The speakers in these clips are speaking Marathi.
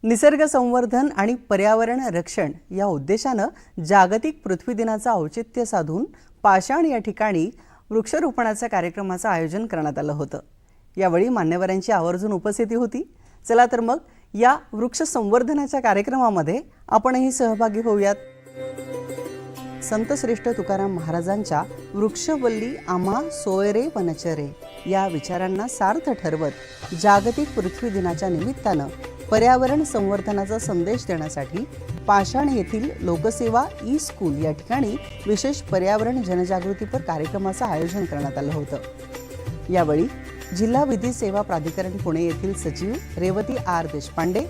निसर्ग संवर्धन आणि पर्यावरण रक्षण या उद्देशानं जागतिक पृथ्वी दिनाचं औचित्य साधून पाषाण या ठिकाणी वृक्षारोपणाच्या कार्यक्रमाचं आयोजन करण्यात आलं होतं। यावेळी मान्यवरांची आवर्जून उपस्थिती होती। चला तर मग या वृक्ष संवर्धनाच्या कार्यक्रमामध्ये आपणही सहभागी होऊयात। संत श्रेष्ठ तुकाराम महाराजांच्या वृक्षवल्ली आम्हा सोयरे वनचरे या विचारांना सार्थ ठरवत जागतिक पृथ्वी दिनाच्या निमित्तानं पर्यावरण संवर्धनाचा संदेश देण्यासाठी पाषाण येथील लोकसेवा ई स्कूल या ठिकाणी विशेष पर्यावरण जनजागृतीपर कार्यक्रमाचं आयोजन करण्यात आलं होतं। यावेळी जिल्हा विधी सेवा प्राधिकरण पुणे येथील सचिव रेवती आर देशपांडे,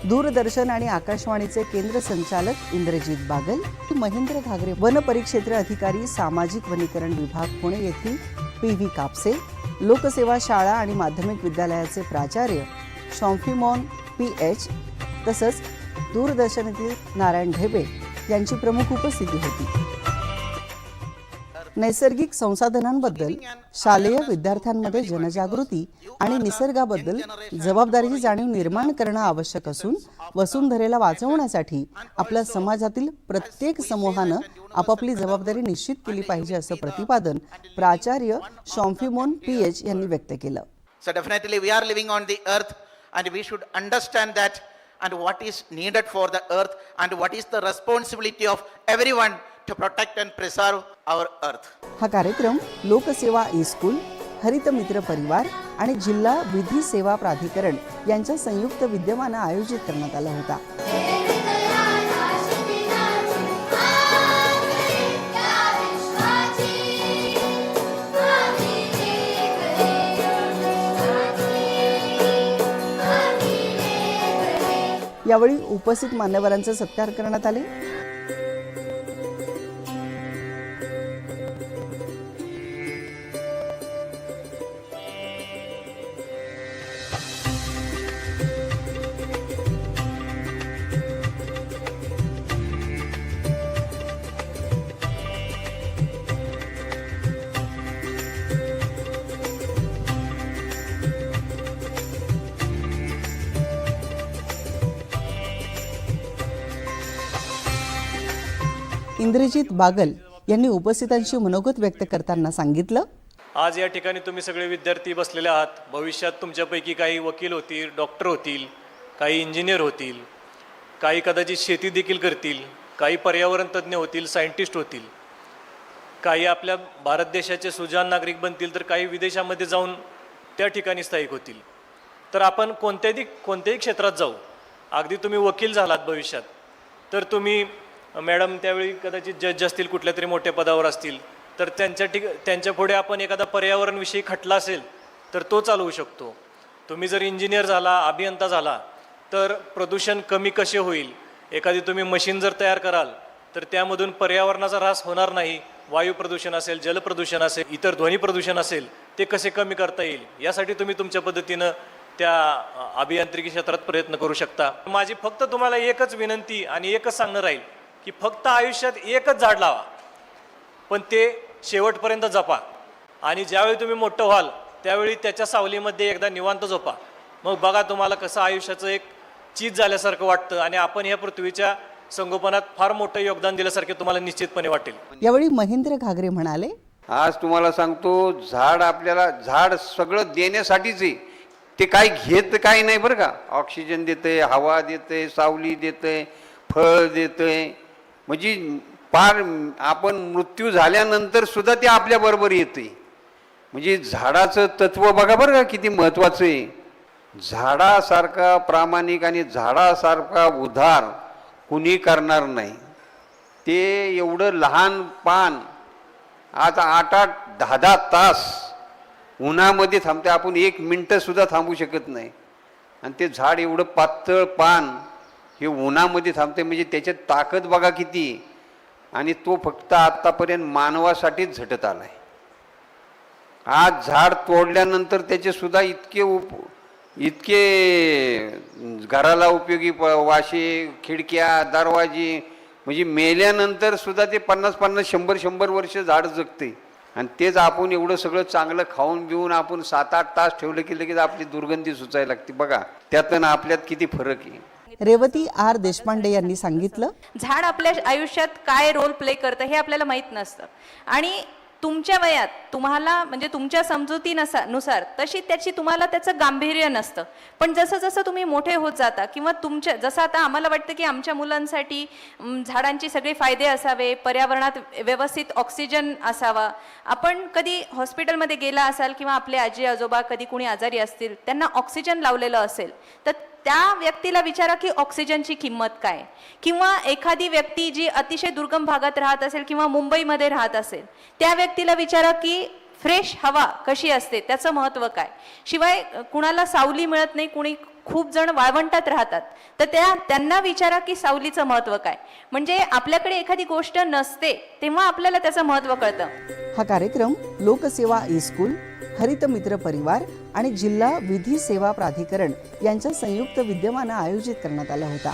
दूरदर्शन आणि आकाशवाणीचे केंद्र संचालक इंद्रजीत बागल, महेंद्र घागरे, वन परिक्षेत्र अधिकारी सामाजिक वनीकरण विभाग पुणे येथील PV कापसे, लोकसेवा शाळा आणि माध्यमिक विद्यालयाचे प्राचार्य शॉम्फिमॉन PH तसंच दूरदर्शन येथील नारायण ढेबे यांची प्रमुख उपस्थिती होती। नैसर्गिक संसाधनांबद्दल शालेय विद्यार्थ्यांमध्ये जनजागृती आणि निसर्गाबद्दल जबाबदारीची जाणीव निर्माण करणं आवश्यक असून वसुंधरेला वाचवण्यासाठी आपल्या समाजातील प्रत्येक समूहानं आपापली जबाबदारी निश्चित केली पाहिजे असं प्रतिपादन प्राचार्य शॉम्फिमॉन PH यांनी व्यक्त केलं। So definitely we are living on the earth and we should understand that and what is needed for the earth and what is the responsibility of everyone to protect and preserve our earth. हा कार्यक्रम लोकसेवा ई स्कूल, हरित मित्र परिवार आणि जिल्हा विधी सेवा प्राधिकरण यांच्या संयुक्त विद्यमाने आयोजित करण्यात आला होता। यावेळी उपस्थित मान्यवरांचे सत्कार करण्यात आले। इंद्रजीत बागल यांनी उपस्थितांची मनोगत व्यक्त करताना सांगितलं, आज या ठिकाणी तुम्ही सगळे विद्यार्थी बसलेले आहात। भविष्यात तुमच्यापैकी काही वकील होतील, डॉक्टर होतील, काही इंजिनियर होतील, काही कदाचित शेती देखील करतील, काही पर्यावरण तज्ज्ञ होतील, सायंटिस्ट होतील, काही आपल्या भारत देशाचे सुजाण नागरिक बनतील, तर काही विदेशामध्ये जाऊन त्या ठिकाणी स्थायिक होतील। तर आपण कोणत्याही क्षेत्रात जाऊ, अगदी तुम्ही वकील झालात भविष्यात तर तुम्ही मॅडम त्यावेळी कदाचित जज असतील, कुठल्या तरी मोठ्या पदावर असतील, तर त्यांच्या पुढे आपण एखादा पर्यावरणविषयी खटला असेल तर तो चालवू शकतो। तुम्ही जर इंजिनियर झाला, अभियंता झाला तर प्रदूषण कमी कसे होईल, एखादी तुम्ही मशीन जर तयार कराल तर त्यामधून पर्यावरणाचा ऱ्हास होणार नाही, वायू प्रदूषण असेल, जल प्रदूषण असेल, इतर ध्वनी प्रदूषण असेल ते कसे कमी करता येईल यासाठी तुम्ही तुमच्या पद्धतीनं त्या अभियांत्रिकी क्षेत्रात प्रयत्न करू शकता। माझी फक्त तुम्हाला एकच विनंती आणि एकच सांगणं राहील की फक्त आयुष्यात एकच झाड लावा, पण ते शेवटपर्यंत जपा आणि ज्यावेळी तुम्ही मोठं व्हाल त्यावेळी त्याच्या सावलीमध्ये एकदा निवांत झोपा। मग बघा तुम्हाला कसं आयुष्याचं एक चीज झाल्यासारखं वाटतं आणि आपण या पृथ्वीच्या संगोपनात फार मोठं योगदान दिल्यासारखे तुम्हाला निश्चितपणे वाटेल। यावेळी महेंद्र घागरे म्हणाले, आज तुम्हाला सांगतो झाड आपल्याला झाड सगळं देण्यासाठीच आहे, ते काही घेत काही नाही बरं का। ऑक्सिजन देते, हवा देते, सावली देते, फळ देते, म्हणजे पार आपण मृत्यू झाल्यानंतर सुद्धा ते आपल्या बरोबर येते। म्हणजे झाडाचं तत्व बघा बरं का किती महत्त्वाचं आहे। झाडासारखा प्रामाणिक आणि झाडासारखा उद्धार कुणी करणार नाही। ते एवढं लहान पान आता 8-8, 10-10 तास उन्हामध्ये थांबते, आपण 1 मिनटं सुद्धा थांबू शकत नाही, आणि ते झाड एवढं पातळ पान हे उन्हामध्ये थांबते, म्हणजे त्याच्यात ताकद बघा किती। आणि तो फक्त आतापर्यंत मानवासाठीच झटत आलाय। आज झाड तोडल्यानंतर त्याचे सुद्धा इतके घराला उपयोगी वाशे, खिडक्या, दरवाजे, म्हणजे मेल्यानंतर सुद्धा ते 50-50, 100-100 वर्ष झाड जगते। आणि तेच आपण एवढं सगळं चांगलं खाऊन बिऊन आपण 7-8 तास ठेवलं की लगेच आपली दुर्गंधी सुचायला लागते। बघा त्यातनं आपल्यात किती फरक आहे। रेवती आर देशपांडे यांनी सांगितलं. झाड आपल्या आयुष्यात काय रोल प्ले करतं हे आपल्याला माहीत नसतं आणि तुमच्या वयात तुम्हाला म्हणजे तुमच्या समजुतीनुसार तशी तुम्हाला त्याचं गांभीर्य नसतं. पण जसं जसं तुम्ही मोठे होत जाता किंवा तुमच्या जसं आता आम्हाला वाटतं की आमच्या मुलांसाठी झाडांची सगळे फायदे असावे, पर्यावरणात व्यवस्थित ऑक्सिजन असावा. आपण कधी हॉस्पिटलमध्ये गेला असाल किंवा आपले आजी आजोबा कधी कुणी आजारी असतील, त्यांना ऑक्सिजन लावलेलं असेल तर त्या व्यक्तीला विचारा की ऑक्सिजनची किंमत काय. किंवा एखादी व्यक्ती जी अतिशय दुर्गम भागात राहत असेल किंवा मुंबईमध्ये राहत असेल, त्या व्यक्तीला विचारा की फ्रेश हवा कशी असते, त्याचं महत्त्व काय. शिवाय कुणाला सावली मिळत नाही, कुणी खूप जण वाळवंटात राहतात, तर त्यांना विचारा की सावलीचं महत्त्व काय. म्हणजे आपल्याकडे एखादी गोष्ट नसते तेव्हा आपल्याला त्याचं महत्त्व कळतं. हा कार्यक्रम लोकसेवा ई-स्कूल, हरित मित्र परिवार आणि जिल्हा विधी सेवा प्राधिकरण यांच्या संयुक्त विद्यमानं आयोजित करण्यात आला होता.